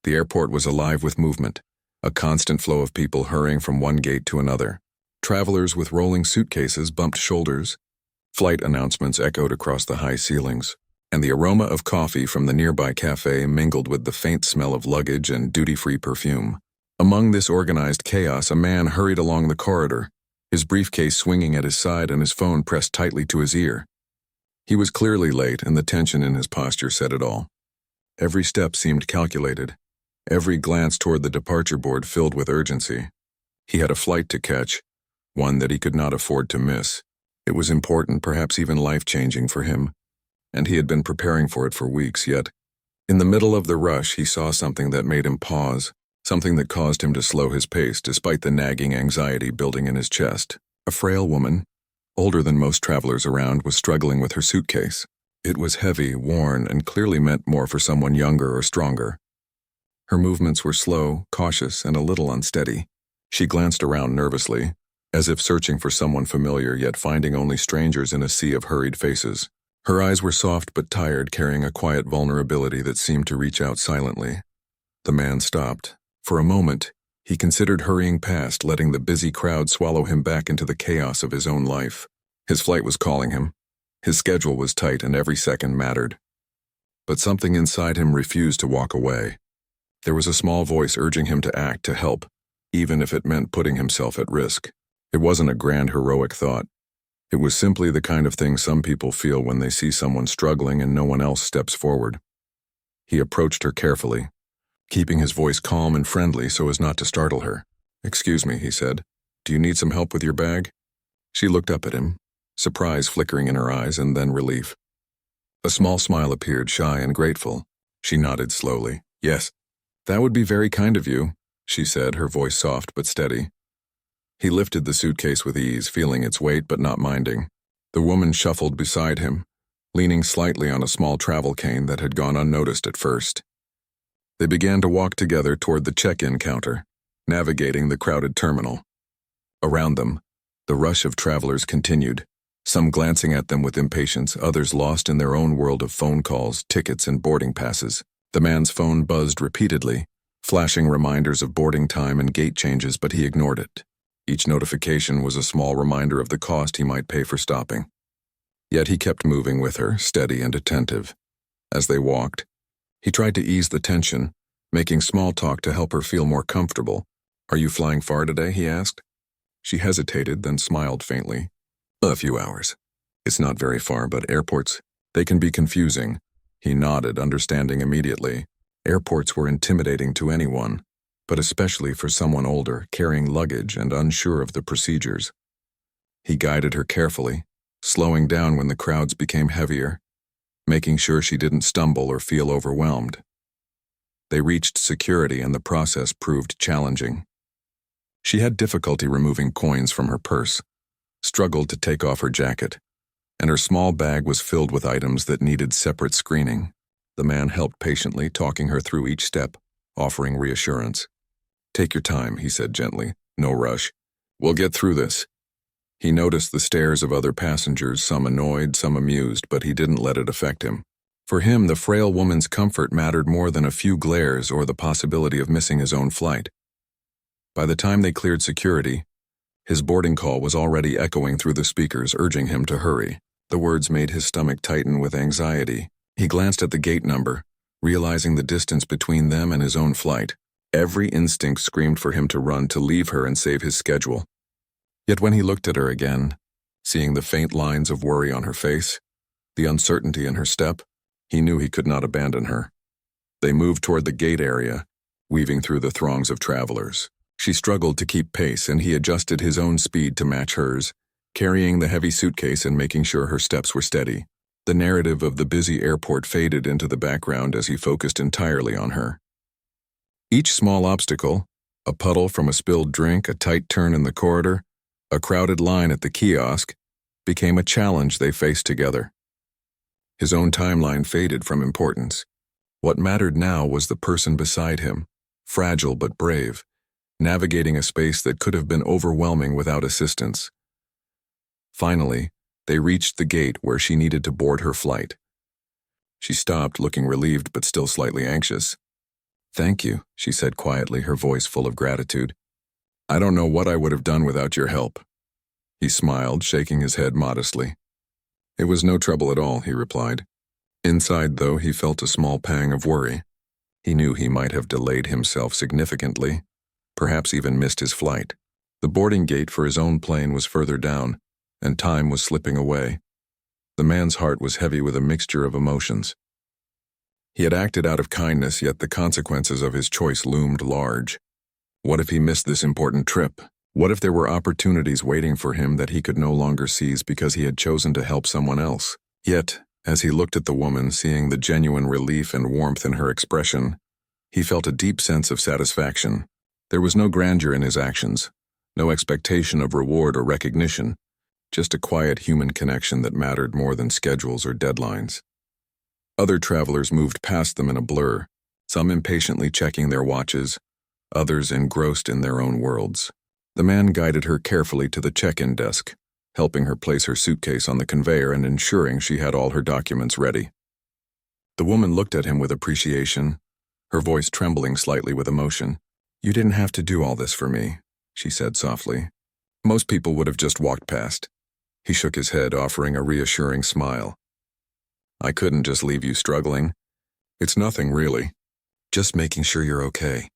The airport was alive with movement, a constant flow of people hurrying from one gate to another. Travelers with rolling suitcases bumped shoulders. Flight announcements echoed across the high ceilings, and the aroma of coffee from the nearby cafe mingled with the faint smell of luggage and duty-free perfume. Among this organized chaos, a man hurried along the corridor, his briefcase swinging at his side and his phone pressed tightly to his ear. He was clearly late, and the tension in his posture said it all. Every step seemed calculated, every glance toward the departure board filled with urgency. He had a flight to catch, one that he could not afford to miss. It was important, perhaps even life-changing for him, and he had been preparing for it for weeks, yet, in the middle of the rush, he saw something that made him pause, something that caused him to slow his pace despite the nagging anxiety building in his chest. A frail woman, older than most travelers around, was struggling with her suitcase. It was heavy, worn, and clearly meant more for someone younger or stronger. Her movements were slow, cautious, and a little unsteady. She glanced around nervously, as if searching for someone familiar yet finding only strangers in a sea of hurried faces. Her eyes were soft but tired, carrying a quiet vulnerability that seemed to reach out silently. The man stopped. For a moment, he considered hurrying past, letting the busy crowd swallow him back into the chaos of his own life. His flight was calling him. His schedule was tight and every second mattered. But something inside him refused to walk away. There was a small voice urging him to act, to help, even if it meant putting himself at risk. It wasn't a grand heroic thought. It was simply the kind of thing some people feel when they see someone struggling and no one else steps forward. He approached her carefully, keeping his voice calm and friendly so as not to startle her. "Excuse me," he said. "Do you need some help with your bag?" She looked up at him, surprise flickering in her eyes and then relief. A small smile appeared, shy and grateful. She nodded slowly. "Yes, that would be very kind of you," she said, her voice soft but steady. He lifted the suitcase with ease, feeling its weight but not minding. The woman shuffled beside him, leaning slightly on a small travel cane that had gone unnoticed at first. They began to walk together toward the check-in counter, navigating the crowded terminal. Around them, the rush of travelers continued, some glancing at them with impatience, others lost in their own world of phone calls, tickets, and boarding passes. The man's phone buzzed repeatedly, flashing reminders of boarding time and gate changes, but he ignored it. Each notification was a small reminder of the cost he might pay for stopping. Yet he kept moving with her, steady and attentive. As they walked, he tried to ease the tension, making small talk to help her feel more comfortable. "Are you flying far today?" he asked. She hesitated, then smiled faintly. "A few hours. It's not very far, but airports, they can be confusing." He nodded, understanding immediately. Airports were intimidating to anyone, but especially for someone older, carrying luggage and unsure of the procedures. He guided her carefully, slowing down when the crowds became heavier, making sure she didn't stumble or feel overwhelmed. They reached security and the process proved challenging. She had difficulty removing coins from her purse, struggled to take off her jacket, and her small bag was filled with items that needed separate screening. The man helped patiently, talking her through each step, offering reassurance. "Take your time," he said gently. "No rush. We'll get through this." He noticed the stares of other passengers, some annoyed, some amused, but he didn't let it affect him. For him, the frail woman's comfort mattered more than a few glares or the possibility of missing his own flight. By the time they cleared security, his boarding call was already echoing through the speakers, urging him to hurry. The words made his stomach tighten with anxiety. He glanced at the gate number, realizing the distance between them and his own flight. Every instinct screamed for him to run, to leave her and save his schedule. Yet when he looked at her again, seeing the faint lines of worry on her face, the uncertainty in her step, he knew he could not abandon her. They moved toward the gate area, weaving through the throngs of travelers. She struggled to keep pace, and he adjusted his own speed to match hers, carrying the heavy suitcase and making sure her steps were steady. The narrative of the busy airport faded into the background as he focused entirely on her. Each small obstacle, a puddle from a spilled drink, a tight turn in the corridor, a crowded line at the kiosk, became a challenge they faced together. His own timeline faded from importance. What mattered now was the person beside him, fragile but brave, navigating a space that could have been overwhelming without assistance. Finally, they reached the gate where she needed to board her flight. She stopped, looking relieved but still slightly anxious. "Thank you," she said quietly, her voice full of gratitude. "I don't know what I would have done without your help." He smiled, shaking his head modestly. "It was no trouble at all," he replied. Inside, though, he felt a small pang of worry. He knew he might have delayed himself significantly, perhaps even missed his flight. The boarding gate for his own plane was further down, and time was slipping away. The man's heart was heavy with a mixture of emotions. He had acted out of kindness, yet the consequences of his choice loomed large. What if he missed this important trip? What if there were opportunities waiting for him that he could no longer seize because he had chosen to help someone else? Yet, as he looked at the woman, seeing the genuine relief and warmth in her expression, he felt a deep sense of satisfaction. There was no grandeur in his actions, no expectation of reward or recognition, just a quiet human connection that mattered more than schedules or deadlines. Other travelers moved past them in a blur, some impatiently checking their watches, others engrossed in their own worlds. The man guided her carefully to the check-in desk, helping her place her suitcase on the conveyor and ensuring she had all her documents ready. The woman looked at him with appreciation, her voice trembling slightly with emotion. "You didn't have to do all this for me," she said softly. "Most people would have just walked past." He shook his head, offering a reassuring smile. "I couldn't just leave you struggling. It's nothing, really. Just making sure you're okay."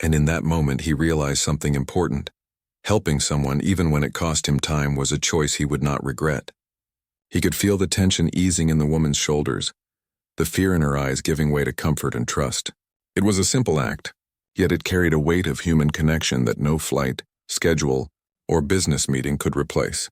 And in that moment, he realized something important. Helping someone, even when it cost him time, was a choice he would not regret. He could feel the tension easing in the woman's shoulders, the fear in her eyes giving way to comfort and trust. It was a simple act, yet it carried a weight of human connection that no flight, schedule, or business meeting could replace.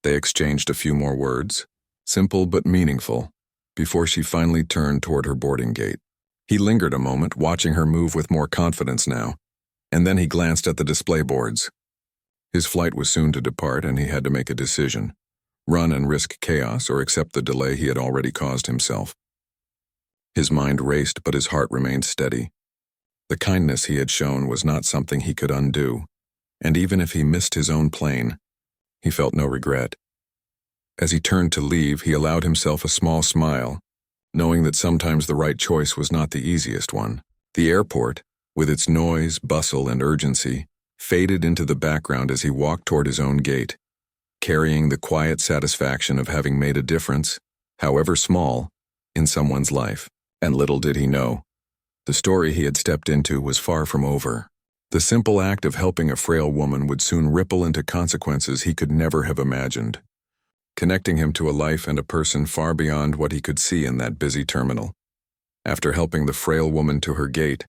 They exchanged a few more words, simple but meaningful, before she finally turned toward her boarding gate. He lingered a moment, watching her move with more confidence now, and then he glanced at the display boards. His flight was soon to depart, and he had to make a decision: run and risk chaos or accept the delay he had already caused himself. His mind raced, but his heart remained steady. The kindness he had shown was not something he could undo, and even if he missed his own plane, he felt no regret. As he turned to leave, he allowed himself a small smile, knowing that sometimes the right choice was not the easiest one. The airport, with its noise, bustle, and urgency, faded into the background as he walked toward his own gate, carrying the quiet satisfaction of having made a difference, however small, in someone's life. And little did he know, the story he had stepped into was far from over. The simple act of helping a frail woman would soon ripple into consequences he could never have imagined, connecting him to a life and a person far beyond what he could see in that busy terminal. After helping the frail woman to her gate,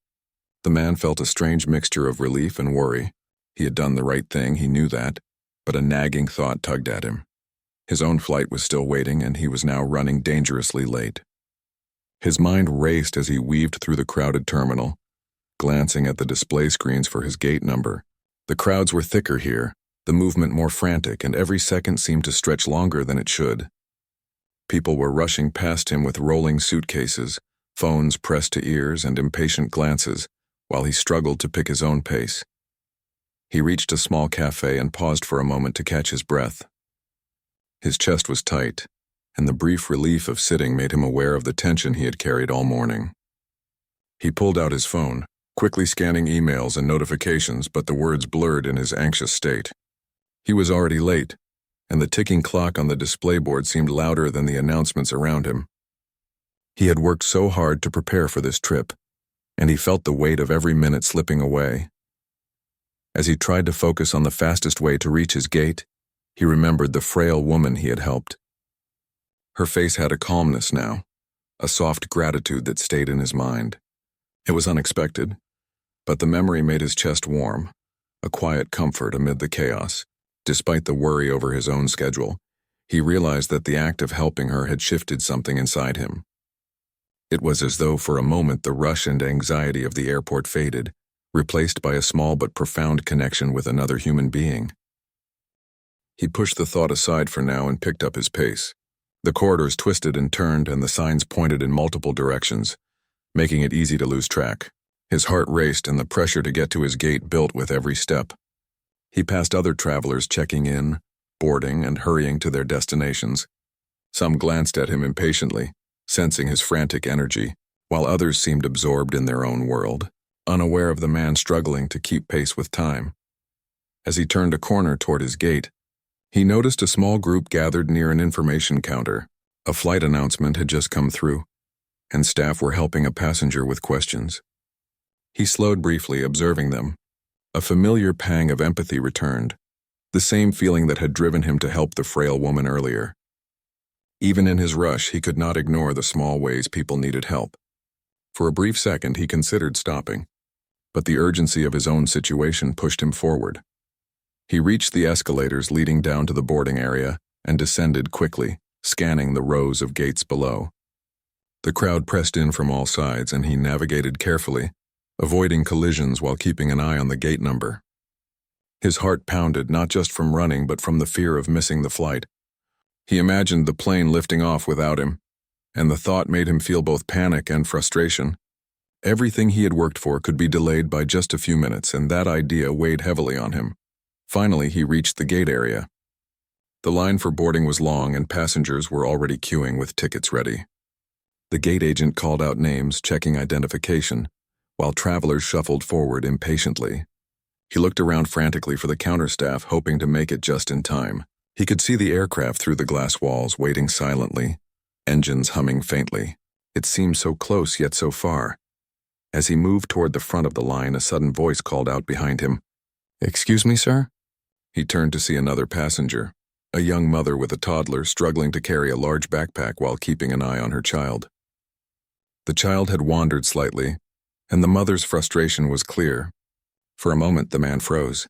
the man felt a strange mixture of relief and worry. He had done the right thing, he knew that, but a nagging thought tugged at him. His own flight was still waiting, and he was now running dangerously late. His mind raced as he weaved through the crowded terminal, glancing at the display screens for his gate number. The crowds were thicker here, the movement more frantic, and every second seemed to stretch longer than it should. People were rushing past him with rolling suitcases, phones pressed to ears, and impatient glances, while he struggled to pick his own pace. He reached a small cafe and paused for a moment to catch his breath. His chest was tight, and the brief relief of sitting made him aware of the tension he had carried all morning. He pulled out his phone, quickly scanning emails and notifications, but the words blurred in his anxious state. He was already late, and the ticking clock on the display board seemed louder than the announcements around him. He had worked so hard to prepare for this trip, and he felt the weight of every minute slipping away. As he tried to focus on the fastest way to reach his gate, he remembered the frail woman he had helped. Her face had a calmness now, a soft gratitude that stayed in his mind. It was unexpected, but the memory made his chest warm, a quiet comfort amid the chaos. Despite the worry over his own schedule, he realized that the act of helping her had shifted something inside him. It was as though for a moment the rush and anxiety of the airport faded, replaced by a small but profound connection with another human being. He pushed the thought aside for now and picked up his pace. The corridors twisted and turned, and the signs pointed in multiple directions, making it easy to lose track. His heart raced, and the pressure to get to his gate built with every step. He passed other travelers checking in, boarding, and hurrying to their destinations. Some glanced at him impatiently, sensing his frantic energy, while others seemed absorbed in their own world, unaware of the man struggling to keep pace with time. As he turned a corner toward his gate, he noticed a small group gathered near an information counter. A flight announcement had just come through, and staff were helping a passenger with questions. He slowed briefly, observing them. A familiar pang of empathy returned, the same feeling that had driven him to help the frail woman earlier. Even in his rush, he could not ignore the small ways people needed help. For a brief second, he considered stopping, but the urgency of his own situation pushed him forward. He reached the escalators leading down to the boarding area and descended quickly, scanning the rows of gates below. The crowd pressed in from all sides, and he navigated carefully, avoiding collisions while keeping an eye on the gate number. His heart pounded, not just from running but from the fear of missing the flight. He imagined the plane lifting off without him, and the thought made him feel both panic and frustration. Everything he had worked for could be delayed by just a few minutes, and that idea weighed heavily on him. Finally, he reached the gate area. The line for boarding was long, and passengers were already queuing with tickets ready. The gate agent called out names, checking identification, while travelers shuffled forward impatiently. He looked around frantically for the counter staff, hoping to make it just in time. He could see the aircraft through the glass walls, waiting silently, engines humming faintly. It seemed so close, yet so far. As he moved toward the front of the line, a sudden voice called out behind him. "Excuse me, sir?" He turned to see another passenger, a young mother with a toddler struggling to carry a large backpack while keeping an eye on her child. The child had wandered slightly, and the mother's frustration was clear. For a moment, the man froze.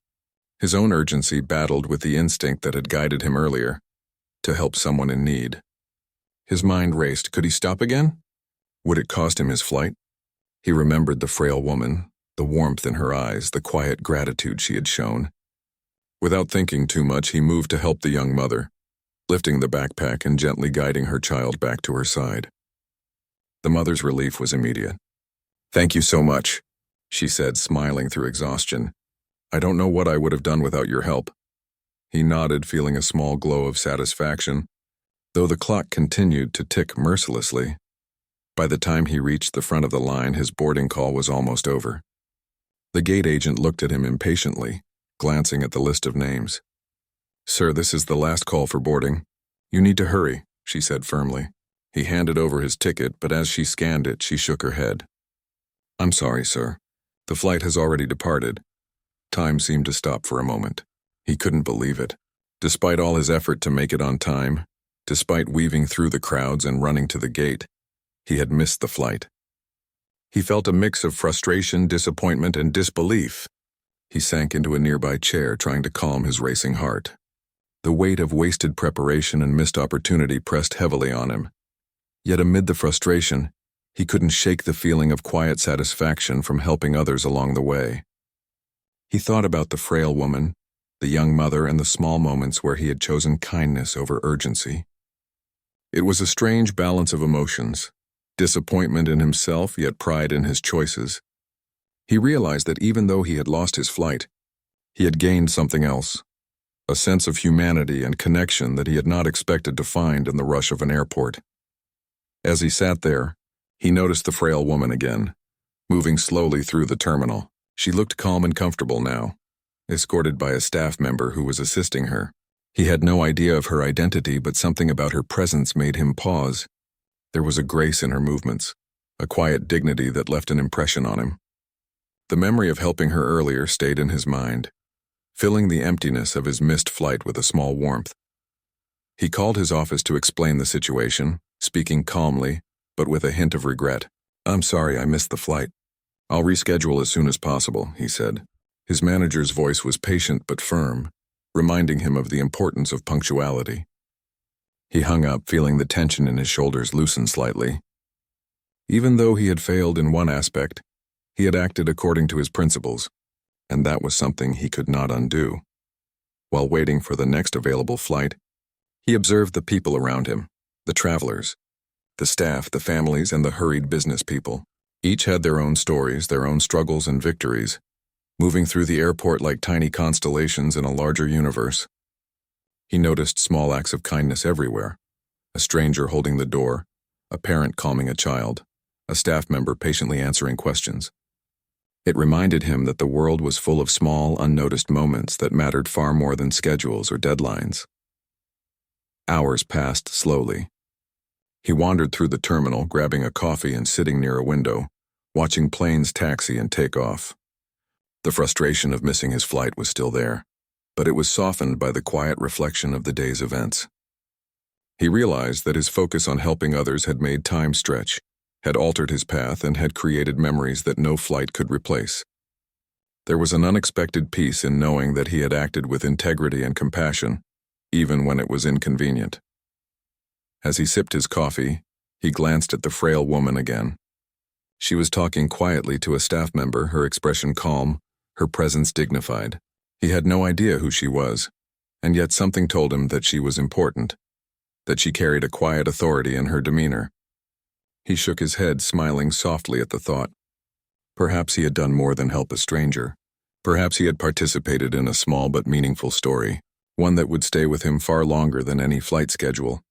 His own urgency battled with the instinct that had guided him earlier, to help someone in need. His mind raced. Could he stop again? Would it cost him his flight? He remembered the frail woman, the warmth in her eyes, the quiet gratitude she had shown. Without thinking too much, he moved to help the young mother, lifting the backpack and gently guiding her child back to her side. The mother's relief was immediate. "Thank you so much," she said, smiling through exhaustion. "I don't know what I would have done without your help." He nodded, feeling a small glow of satisfaction, though the clock continued to tick mercilessly. By the time he reached the front of the line, his boarding call was almost over. The gate agent looked at him impatiently, glancing at the list of names. "Sir, this is the last call for boarding. You need to hurry," she said firmly. He handed over his ticket, but as she scanned it, she shook her head. "I'm sorry, sir. The flight has already departed." Time seemed to stop for a moment. He couldn't believe it. Despite all his effort to make it on time, despite weaving through the crowds and running to the gate, he had missed the flight. He felt a mix of frustration, disappointment, and disbelief. He sank into a nearby chair, trying to calm his racing heart. The weight of wasted preparation and missed opportunity pressed heavily on him. Yet amid the frustration, he couldn't shake the feeling of quiet satisfaction from helping others along the way. He thought about the frail woman, the young mother, and the small moments where he had chosen kindness over urgency. It was a strange balance of emotions, disappointment in himself, yet pride in his choices. He realized that even though he had lost his flight, he had gained something else, a sense of humanity and connection that he had not expected to find in the rush of an airport. As he sat there, he noticed the frail woman again, moving slowly through the terminal. She looked calm and comfortable now, escorted by a staff member who was assisting her. He had no idea of her identity, but something about her presence made him pause. There was a grace in her movements, a quiet dignity that left an impression on him. The memory of helping her earlier stayed in his mind, filling the emptiness of his missed flight with a small warmth. He called his office to explain the situation, speaking calmly, but with a hint of regret. "I'm sorry I missed the flight. I'll reschedule as soon as possible," he said. His manager's voice was patient but firm, reminding him of the importance of punctuality. He hung up, feeling the tension in his shoulders loosen slightly. Even though he had failed in one aspect, he had acted according to his principles, and that was something he could not undo. While waiting for the next available flight, he observed the people around him, the travelers, the staff, the families, and the hurried business people. Each had their own stories, their own struggles and victories, moving through the airport like tiny constellations in a larger universe. He noticed small acts of kindness everywhere, a stranger holding the door, a parent calming a child, a staff member patiently answering questions. It reminded him that the world was full of small, unnoticed moments that mattered far more than schedules or deadlines. Hours passed slowly. He wandered through the terminal, grabbing a coffee and sitting near a window, watching planes taxi and take off. The frustration of missing his flight was still there, but it was softened by the quiet reflection of the day's events. He realized that his focus on helping others had made time stretch, had altered his path, and had created memories that no flight could replace. There was an unexpected peace in knowing that he had acted with integrity and compassion, even when it was inconvenient. As he sipped his coffee, he glanced at the frail woman again. She was talking quietly to a staff member, her expression calm, her presence dignified. He had no idea who she was, and yet something told him that she was important, that she carried a quiet authority in her demeanor. He shook his head, smiling softly at the thought. Perhaps he had done more than help a stranger. Perhaps he had participated in a small but meaningful story, one that would stay with him far longer than any flight schedule.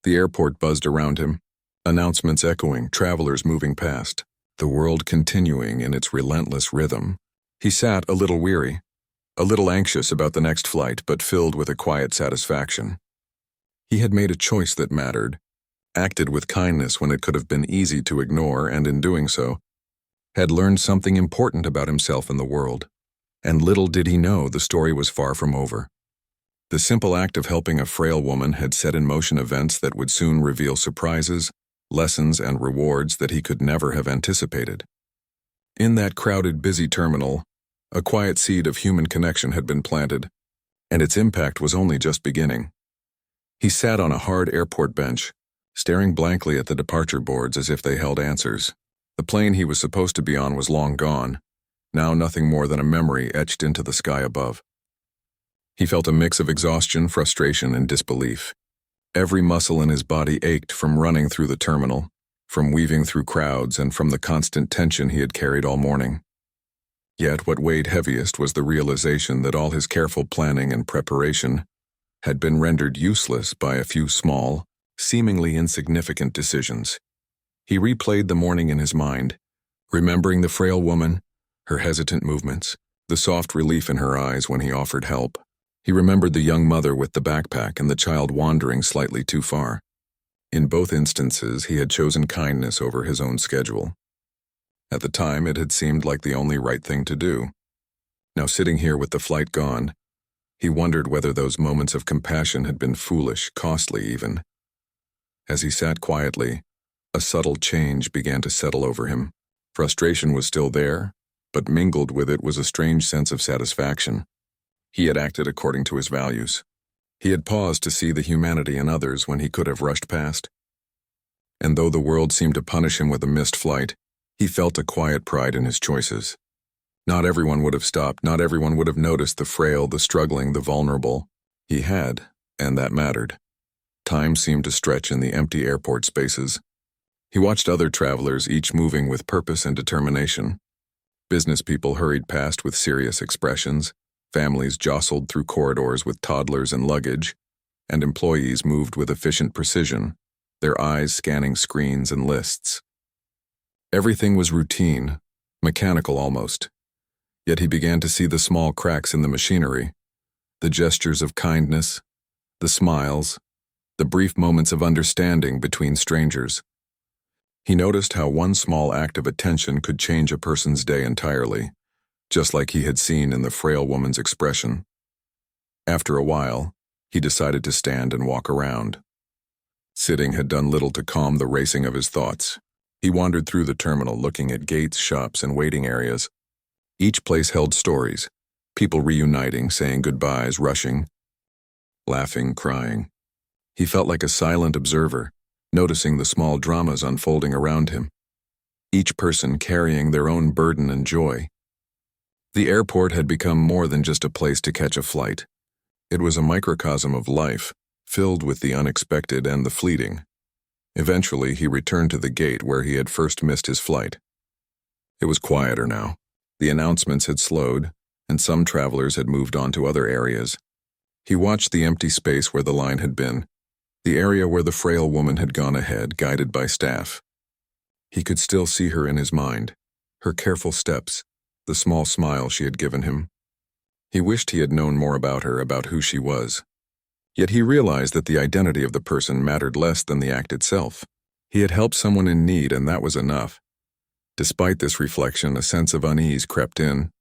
The airport buzzed around him, announcements echoing, travelers moving past, the world continuing in its relentless rhythm. He sat a little weary, a little anxious about the next flight, but filled with a quiet satisfaction. He had made a choice that mattered, acted with kindness when it could have been easy to ignore, and in doing so, had learned something important about himself and the world. And little did he know the story was far from over. The simple act of helping a frail woman had set in motion events that would soon reveal surprises, lessons, and rewards that he could never have anticipated. In that crowded, busy terminal, a quiet seed of human connection had been planted, and its impact was only just beginning. He sat on a hard airport bench, staring blankly at the departure boards as if they held answers. The plane he was supposed to be on was long gone, now nothing more than a memory etched into the sky above. He felt a mix of exhaustion, frustration, and disbelief. Every muscle in his body ached from running through the terminal, from weaving through crowds, and from the constant tension he had carried all morning. Yet what weighed heaviest was the realization that all his careful planning and preparation had been rendered useless by a few small, seemingly insignificant decisions. He replayed the morning in his mind, remembering the frail woman, her hesitant movements, the soft relief in her eyes when he offered help. He remembered the young mother with the backpack and the child wandering slightly too far. In both instances, he had chosen kindness over his own schedule. At the time, it had seemed like the only right thing to do. Now, sitting here with the flight gone, he wondered whether those moments of compassion had been foolish, costly even. As he sat quietly, a subtle change began to settle over him. Frustration was still there, but mingled with it was a strange sense of satisfaction. He had acted according to his values. He had paused to see the humanity in others when he could have rushed past. And though the world seemed to punish him with a missed flight, he felt a quiet pride in his choices. Not everyone would have stopped, not everyone would have noticed the frail, the struggling, the vulnerable. He had, and that mattered. Time seemed to stretch in the empty airport spaces. He watched other travelers, each moving with purpose and determination. Business people hurried past with serious expressions, families jostled through corridors with toddlers and luggage, and employees moved with efficient precision, their eyes scanning screens and lists. Everything was routine, mechanical almost. Yet he began to see the small cracks in the machinery, the gestures of kindness, the smiles, the brief moments of understanding between strangers. He noticed how one small act of attention could change a person's day entirely, just like he had seen in the frail woman's expression. After a while, he decided to stand and walk around. Sitting had done little to calm the racing of his thoughts. He wandered through the terminal, looking at gates, shops, and waiting areas. Each place held stories, people reuniting, saying goodbyes, rushing, laughing, crying. He felt like a silent observer, noticing the small dramas unfolding around him, each person carrying their own burden and joy. The airport had become more than just a place to catch a flight. It was a microcosm of life, filled with the unexpected and the fleeting. Eventually, he returned to the gate where he had first missed his flight. It was quieter now. The announcements had slowed, and some travelers had moved on to other areas. He watched the empty space where the line had been, the area where the frail woman had gone ahead, guided by staff. He could still see her in his mind, her careful steps, the small smile she had given him. He wished he had known more about her, about who she was. Yet he realized that the identity of the person mattered less than the act itself. He had helped someone in need, and that was enough. Despite this reflection, a sense of unease crept in.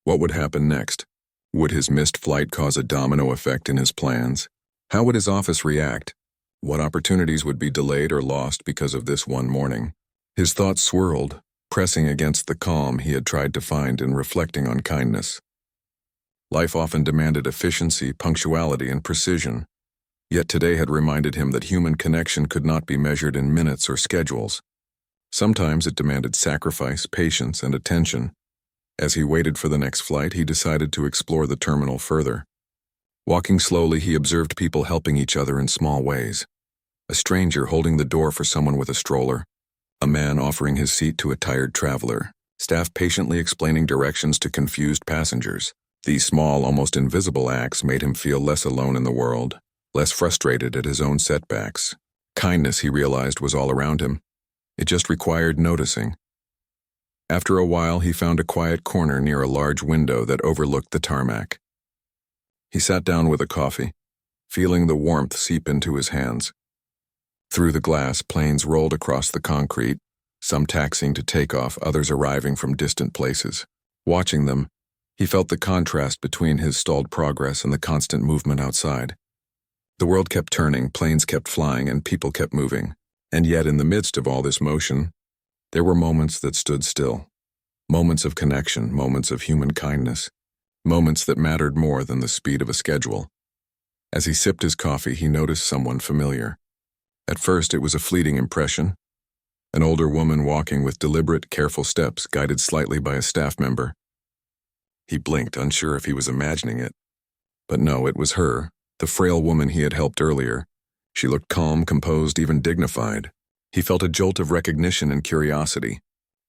What would happen next? Would his missed flight cause a domino effect in his plans? How would his office react? What opportunities would be delayed or lost because of this one morning? His thoughts swirled, pressing against the calm he had tried to find in reflecting on kindness. Life often demanded efficiency, punctuality, and precision. Yet today had reminded him that human connection could not be measured in minutes or schedules. Sometimes it demanded sacrifice, patience, and attention. As he waited for the next flight, he decided to explore the terminal further. Walking slowly, he observed people helping each other in small ways. A stranger holding the door for someone with a stroller. A man offering his seat to a tired traveler. Staff patiently explaining directions to confused passengers. These small, almost invisible acts made him feel less alone in the world, less frustrated at his own setbacks. Kindness, he realized, was all around him. It just required noticing. After a while, he found a quiet corner near a large window that overlooked the tarmac. He sat down with a coffee, feeling the warmth seep into his hands. Through the glass, planes rolled across the concrete, some taxiing to take off, others arriving from distant places. Watching them, he felt the contrast between his stalled progress and the constant movement outside. The world kept turning, planes kept flying, and people kept moving. And yet, in the midst of all this motion, there were moments that stood still. Moments of connection, moments of human kindness. Moments that mattered more than the speed of a schedule. As he sipped his coffee, he noticed someone familiar. At first, it was a fleeting impression. An older woman walking with deliberate, careful steps, guided slightly by a staff member. He blinked, unsure if he was imagining it. But no, it was her, the frail woman he had helped earlier. She looked calm, composed, even dignified. He felt a jolt of recognition and curiosity.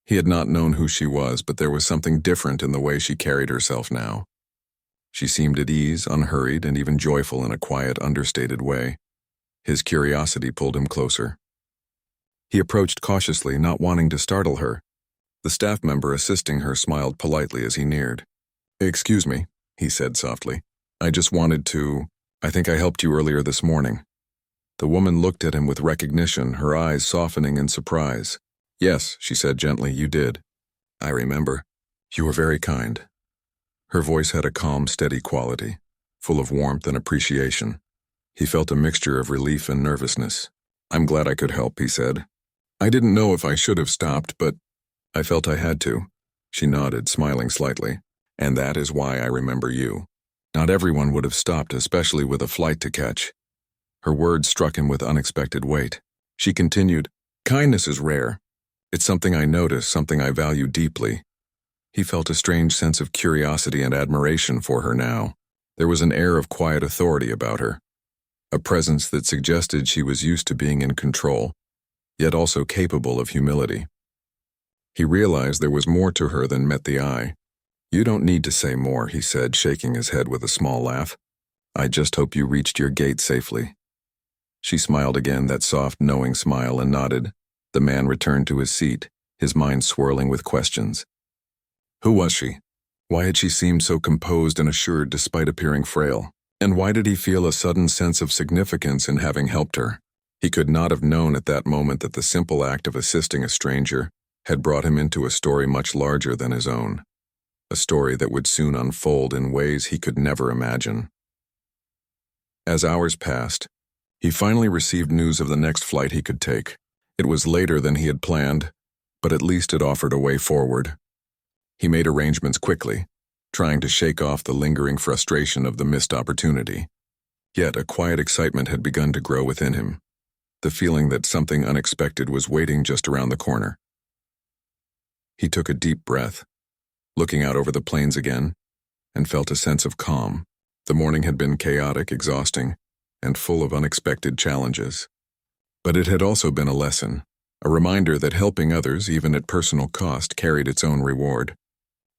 He had not known who she was, but there was something different in the way she carried herself now. She seemed at ease, unhurried, and even joyful in a quiet, understated way. His curiosity pulled him closer. He approached cautiously, not wanting to startle her. The staff member assisting her smiled politely as he neared. "Excuse me," he said softly. "I just wanted to... I think I helped you earlier this morning." The woman looked at him with recognition, her eyes softening in surprise. "Yes," she said gently, "you did. I remember. You were very kind." Her voice had a calm, steady quality, full of warmth and appreciation. He felt a mixture of relief and nervousness. "I'm glad I could help," he said. "I didn't know if I should have stopped, but I felt I had to." She nodded, smiling slightly. "And that is why I remember you. Not everyone would have stopped, especially with a flight to catch." Her words struck him with unexpected weight. She continued, "Kindness is rare. It's something I notice, something I value deeply." He felt a strange sense of curiosity and admiration for her now. There was an air of quiet authority about her, a presence that suggested she was used to being in control, yet also capable of humility. He realized there was more to her than met the eye. "You don't need to say more," he said, shaking his head with a small laugh. "I just hope you reached your gate safely." She smiled again, that soft, knowing smile, and nodded. The man returned to his seat, his mind swirling with questions. Who was she? Why had she seemed so composed and assured despite appearing frail? And why did he feel a sudden sense of significance in having helped her? He could not have known at that moment that the simple act of assisting a stranger had brought him into a story much larger than his own. A story that would soon unfold in ways he could never imagine. As hours passed, he finally received news of the next flight he could take. It was later than he had planned, but at least it offered a way forward. He made arrangements quickly, trying to shake off the lingering frustration of the missed opportunity. Yet a quiet excitement had begun to grow within him, the feeling that something unexpected was waiting just around the corner. He took a deep breath, looking out over the plains again, and felt a sense of calm. The morning had been chaotic, exhausting, and full of unexpected challenges. But it had also been a lesson, a reminder that helping others, even at personal cost, carried its own reward.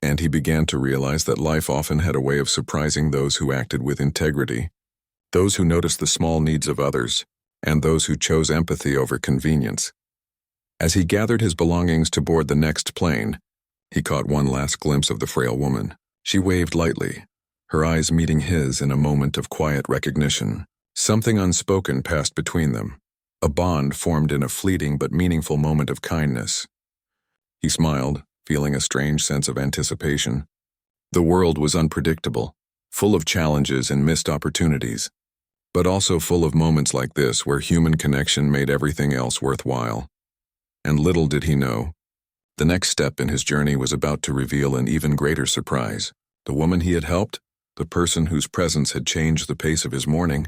And he began to realize that life often had a way of surprising those who acted with integrity, those who noticed the small needs of others, and those who chose empathy over convenience. As he gathered his belongings to board the next plane, he caught one last glimpse of the frail woman. She waved lightly, her eyes meeting his in a moment of quiet recognition. Something unspoken passed between them, a bond formed in a fleeting but meaningful moment of kindness. He smiled, feeling a strange sense of anticipation. The world was unpredictable, full of challenges and missed opportunities, but also full of moments like this where human connection made everything else worthwhile. And little did he know, the next step in his journey was about to reveal an even greater surprise. The woman he had helped, the person whose presence had changed the pace of his morning,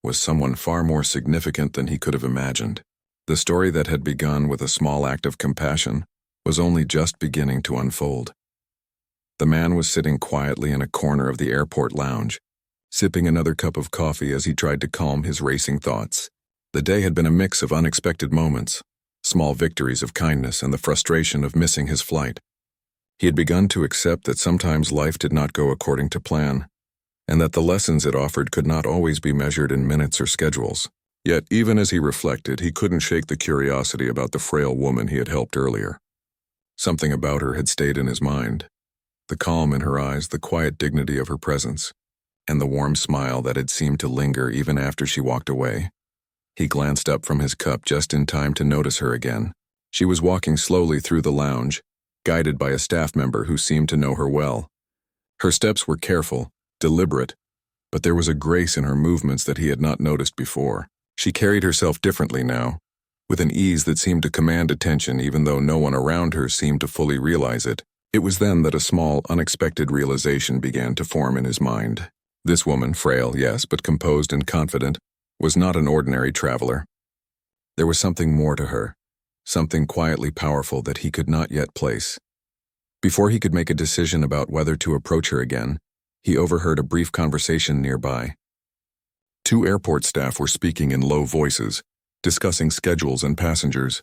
was someone far more significant than he could have imagined. The story that had begun with a small act of compassion was only just beginning to unfold. The man was sitting quietly in a corner of the airport lounge, sipping another cup of coffee as he tried to calm his racing thoughts. The day had been a mix of unexpected moments, small victories of kindness and the frustration of missing his flight. He had begun to accept that sometimes life did not go according to plan, and that the lessons it offered could not always be measured in minutes or schedules. Yet, even as he reflected, he couldn't shake the curiosity about the frail woman he had helped earlier. Something about her had stayed in his mind. The calm in her eyes, the quiet dignity of her presence, and the warm smile that had seemed to linger even after she walked away. He glanced up from his cup just in time to notice her again. She was walking slowly through the lounge, guided by a staff member who seemed to know her well. Her steps were careful, deliberate, but there was a grace in her movements that he had not noticed before. She carried herself differently now, with an ease that seemed to command attention even though no one around her seemed to fully realize it. It was then that a small, unexpected realization began to form in his mind. This woman, frail, yes, but composed and confident, was not an ordinary traveler. There was something more to her, something quietly powerful that he could not yet place. Before he could make a decision about whether to approach her again, he overheard a brief conversation nearby. Two airport staff were speaking in low voices, discussing schedules and passengers.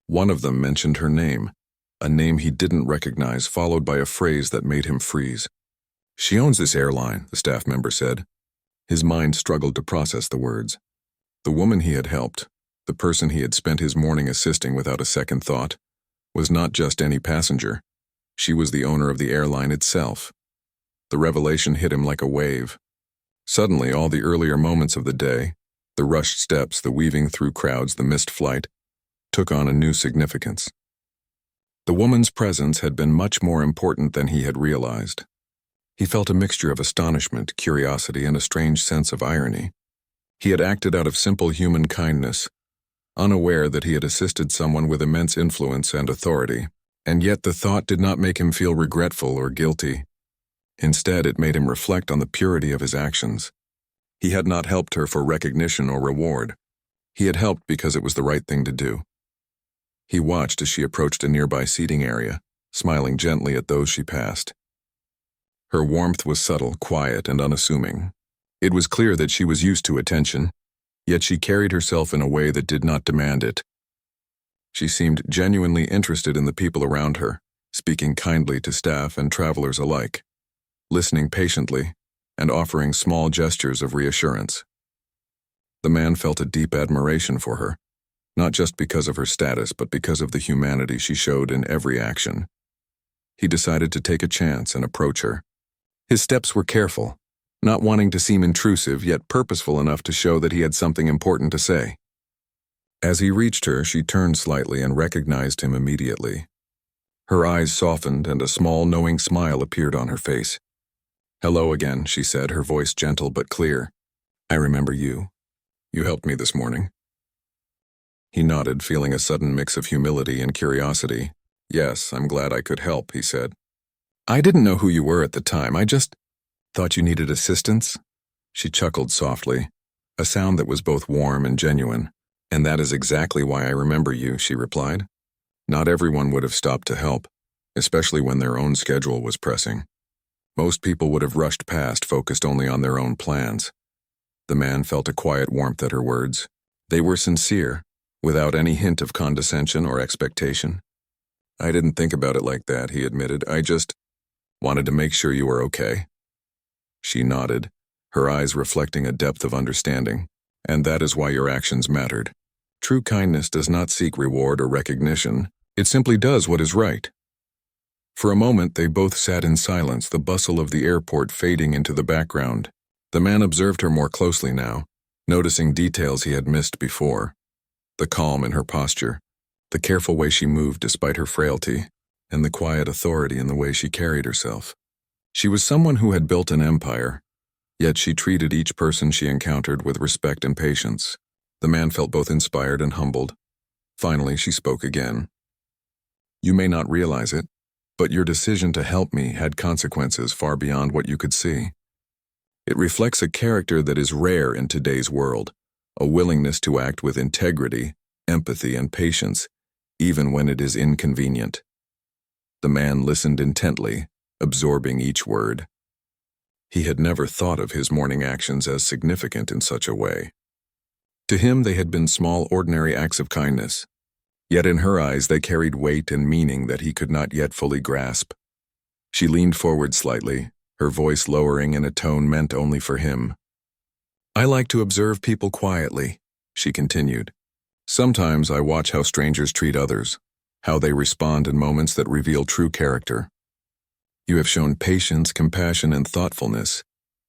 One of them mentioned her name, a name he didn't recognize, followed by a phrase that made him freeze. "She owns this airline," the staff member said. His mind struggled to process the words. The woman he had helped, the person he had spent his morning assisting without a second thought, was not just any passenger. She was the owner of the airline itself. The revelation hit him like a wave. Suddenly, all the earlier moments of the day, the rushed steps, the weaving through crowds, the missed flight, took on a new significance. The woman's presence had been much more important than he had realized. He felt a mixture of astonishment, curiosity, and a strange sense of irony. He had acted out of simple human kindness, unaware that he had assisted someone with immense influence and authority, and yet the thought did not make him feel regretful or guilty. Instead, it made him reflect on the purity of his actions. He had not helped her for recognition or reward. He had helped because it was the right thing to do. He watched as she approached a nearby seating area, smiling gently at those she passed. Her warmth was subtle, quiet, and unassuming. It was clear that she was used to attention, yet she carried herself in a way that did not demand it. She seemed genuinely interested in the people around her, speaking kindly to staff and travelers alike, listening patiently, and offering small gestures of reassurance. The man felt a deep admiration for her, not just because of her status, but because of the humanity she showed in every action. He decided to take a chance and approach her. His steps were careful, not wanting to seem intrusive, yet purposeful enough to show that he had something important to say. As he reached her, she turned slightly and recognized him immediately. Her eyes softened and a small, knowing smile appeared on her face. "Hello again," she said, her voice gentle but clear. "I remember you. You helped me this morning." He nodded, feeling a sudden mix of humility and curiosity. "Yes, I'm glad I could help," he said. "I didn't know who you were at the time. I just thought you needed assistance." She chuckled softly, a sound that was both warm and genuine. "And that is exactly why I remember you," she replied. Not everyone would have stopped to help, especially when their own schedule was pressing. Most people would have rushed past, focused only on their own plans. The man felt a quiet warmth at her words. They were sincere, without any hint of condescension or expectation. "I didn't think about it like that," he admitted. "I just wanted to make sure you were okay." She nodded, her eyes reflecting a depth of understanding. "And that is why your actions mattered. True kindness does not seek reward or recognition. It simply does what is right. For a moment, they both sat in silence, the bustle of the airport fading into the background. The man observed her more closely now, noticing details he had missed before. The calm in her posture, the careful way she moved despite her frailty, and the quiet authority in the way she carried herself. She was someone who had built an empire, yet she treated each person she encountered with respect and patience. The man felt both inspired and humbled. Finally, she spoke again. "You may not realize it, but your decision to help me had consequences far beyond what you could see. It reflects a character that is rare in today's world, a willingness to act with integrity, empathy, and patience, even when it is inconvenient." The man listened intently, absorbing each word. He had never thought of his morning actions as significant in such a way. To him, they had been small, ordinary acts of kindness. Yet in her eyes, they carried weight and meaning that he could not yet fully grasp. She leaned forward slightly, her voice lowering in a tone meant only for him. "I like to observe people quietly," she continued. "Sometimes I watch how strangers treat others, how they respond in moments that reveal true character. You have shown patience, compassion, and thoughtfulness,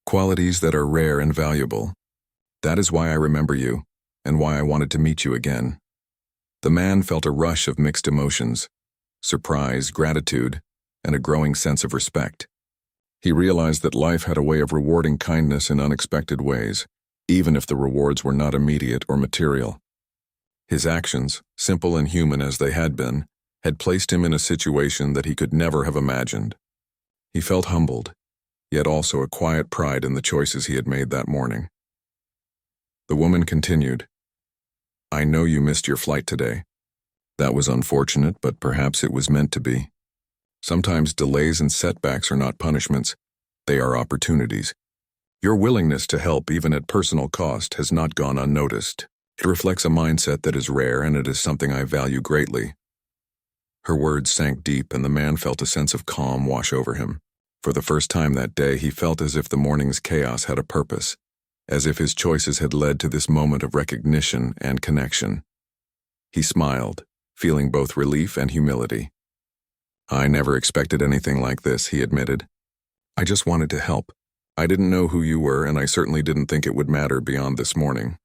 qualities that are rare and valuable. That is why I remember you, and why I wanted to meet you again." The man felt a rush of mixed emotions, surprise, gratitude, and a growing sense of respect. He realized that life had a way of rewarding kindness in unexpected ways, even if the rewards were not immediate or material. His actions, simple and human as they had been, had placed him in a situation that he could never have imagined. He felt humbled, yet also a quiet pride in the choices he had made that morning. The woman continued, "I know you missed your flight today. That was unfortunate, but perhaps it was meant to be. Sometimes delays and setbacks are not punishments, they are opportunities. Your willingness to help, even at personal cost, has not gone unnoticed. It reflects a mindset that is rare, and it is something I value greatly." Her words sank deep, and the man felt a sense of calm wash over him. For the first time that day, he felt as if the morning's chaos had a purpose, as if his choices had led to this moment of recognition and connection. He smiled, feeling both relief and humility. "I never expected anything like this," he admitted. "I just wanted to help. I didn't know who you were, and I certainly didn't think it would matter beyond this morning."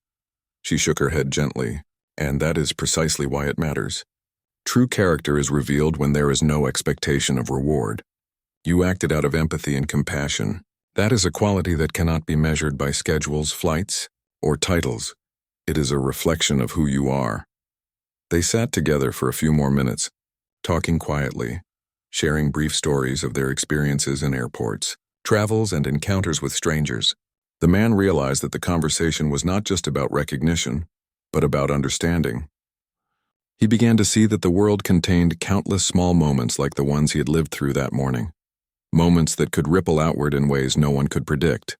She shook her head gently, and that is precisely why it matters. True character is revealed when there is no expectation of reward. You acted out of empathy and compassion. That is a quality that cannot be measured by schedules, flights, or titles. It is a reflection of who you are. They sat together for a few more minutes, talking quietly, sharing brief stories of their experiences in airports, travels, and encounters with strangers. The man realized that the conversation was not just about recognition, but about understanding. He began to see that the world contained countless small moments like the ones he had lived through that morning, moments that could ripple outward in ways no one could predict.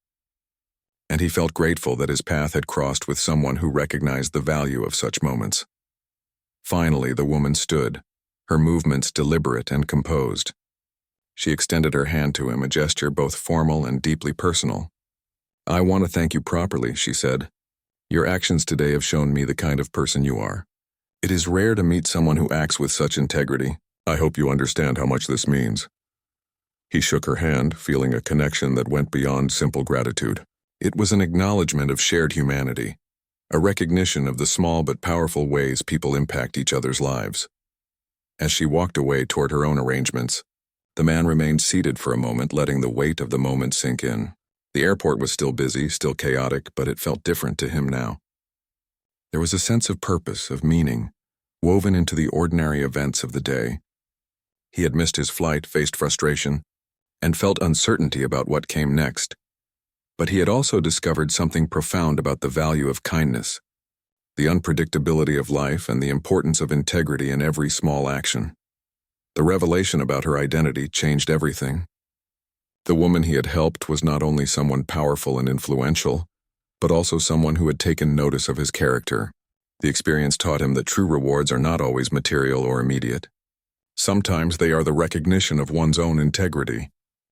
And he felt grateful that his path had crossed with someone who recognized the value of such moments. Finally, the woman stood, her movements deliberate and composed. She extended her hand to him, a gesture both formal and deeply personal. "I want to thank you properly," she said. "Your actions today have shown me the kind of person you are. It is rare to meet someone who acts with such integrity. I hope you understand how much this means." He shook her hand, feeling a connection that went beyond simple gratitude. It was an acknowledgement of shared humanity, a recognition of the small but powerful ways people impact each other's lives. As she walked away toward her own arrangements, the man remained seated for a moment, letting the weight of the moment sink in. The airport was still busy, still chaotic, but it felt different to him now. There was a sense of purpose, of meaning, woven into the ordinary events of the day. He had missed his flight, faced frustration, and felt uncertainty about what came next. But he had also discovered something profound about the value of kindness, the unpredictability of life, and the importance of integrity in every small action. The revelation about her identity changed everything. The woman he had helped was not only someone powerful and influential, but also someone who had taken notice of his character. The experience taught him that true rewards are not always material or immediate. Sometimes they are the recognition of one's own integrity,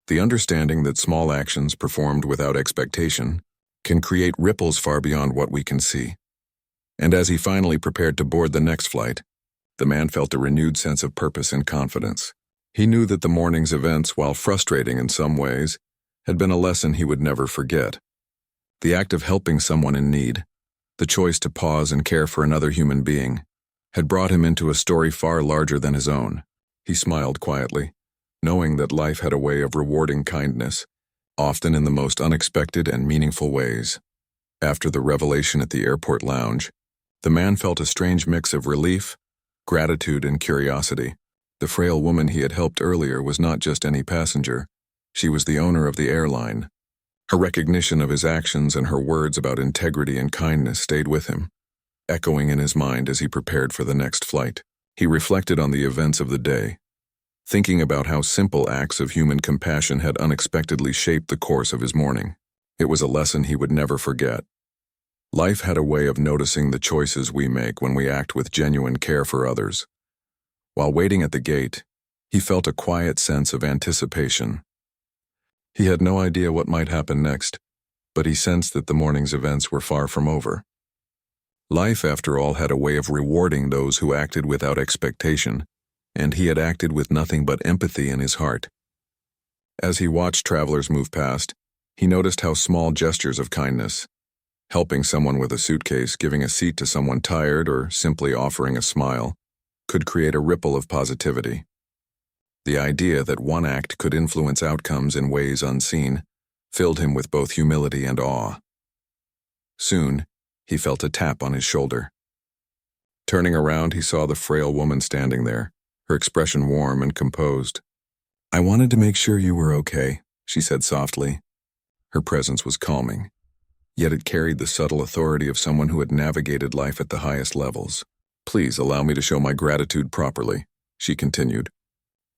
the understanding that small actions performed without expectation can create ripples far beyond what we can see. And as he finally prepared to board the next flight, the man felt a renewed sense of purpose and confidence. He knew that the morning's events, while frustrating in some ways, had been a lesson he would never forget. The act of helping someone in need, the choice to pause and care for another human being, had brought him into a story far larger than his own. He smiled quietly, knowing that life had a way of rewarding kindness, often in the most unexpected and meaningful ways. After the revelation at the airport lounge, the man felt a strange mix of relief, gratitude, and curiosity. The frail woman he had helped earlier was not just any passenger. She was the owner of the airline. Her recognition of his actions and her words about integrity and kindness stayed with him, echoing in his mind as he prepared for the next flight. He reflected on the events of the day, thinking about how simple acts of human compassion had unexpectedly shaped the course of his morning. It was a lesson he would never forget. Life had a way of noticing the choices we make when we act with genuine care for others. While waiting at the gate, he felt a quiet sense of anticipation. He had no idea what might happen next, but he sensed that the morning's events were far from over. Life, after all, had a way of rewarding those who acted without expectation, and he had acted with nothing but empathy in his heart. As he watched travelers move past, he noticed how small gestures of kindness, helping someone with a suitcase, giving a seat to someone tired, or simply offering a smile, could create a ripple of positivity. The idea that one act could influence outcomes in ways unseen filled him with both humility and awe. Soon, he felt a tap on his shoulder. Turning around, he saw the frail woman standing there, her expression warm and composed. "I wanted to make sure you were okay," she said softly. Her presence was calming, yet it carried the subtle authority of someone who had navigated life at the highest levels. "Please allow me to show my gratitude properly," she continued.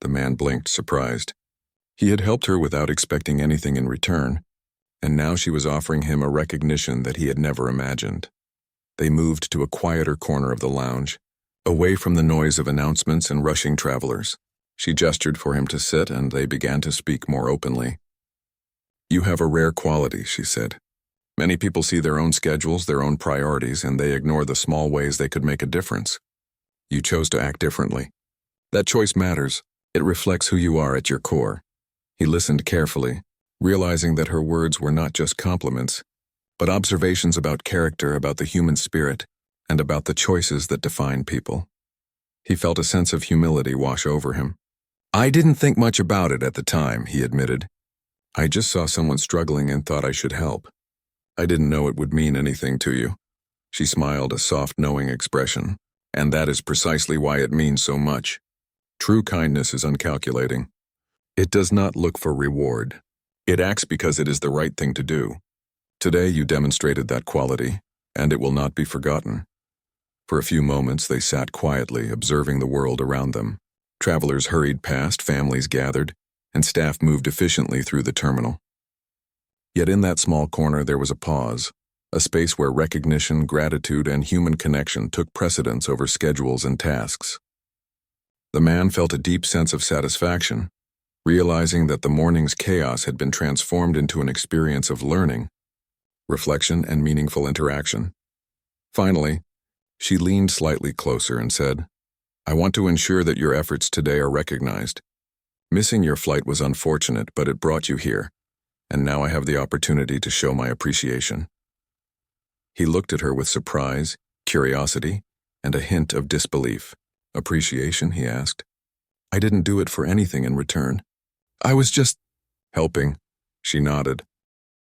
The man blinked, surprised. He had helped her without expecting anything in return, and now she was offering him a recognition that he had never imagined. They moved to a quieter corner of the lounge, away from the noise of announcements and rushing travelers. She gestured for him to sit, and they began to speak more openly. "You have a rare quality," she said. "Many people see their own schedules, their own priorities, and they ignore the small ways they could make a difference. You chose to act differently. That choice matters. It reflects who you are at your core." He listened carefully, realizing that her words were not just compliments, but observations about character, about the human spirit, and about the choices that define people. He felt a sense of humility wash over him. "I didn't think much about it at the time," he admitted. "I just saw someone struggling and thought I should help. I didn't know it would mean anything to you." She smiled, a soft, knowing expression. "And that is precisely why it means so much. True kindness is uncalculating. It does not look for reward. It acts because it is the right thing to do. Today you demonstrated that quality, and it will not be forgotten." For a few moments they sat quietly, observing the world around them. Travelers hurried past, families gathered, and staff moved efficiently through the terminal. Yet in that small corner there was a pause, a space where recognition, gratitude, and human connection took precedence over schedules and tasks. The man felt a deep sense of satisfaction, realizing that the morning's chaos had been transformed into an experience of learning, reflection, and meaningful interaction. Finally, she leaned slightly closer and said, "I want to ensure that your efforts today are recognized. Missing your flight was unfortunate, but it brought you here, and now I have the opportunity to show my appreciation." He looked at her with surprise, curiosity, and a hint of disbelief. "Appreciation?" he asked. "I didn't do it for anything in return. I was just helping." She nodded,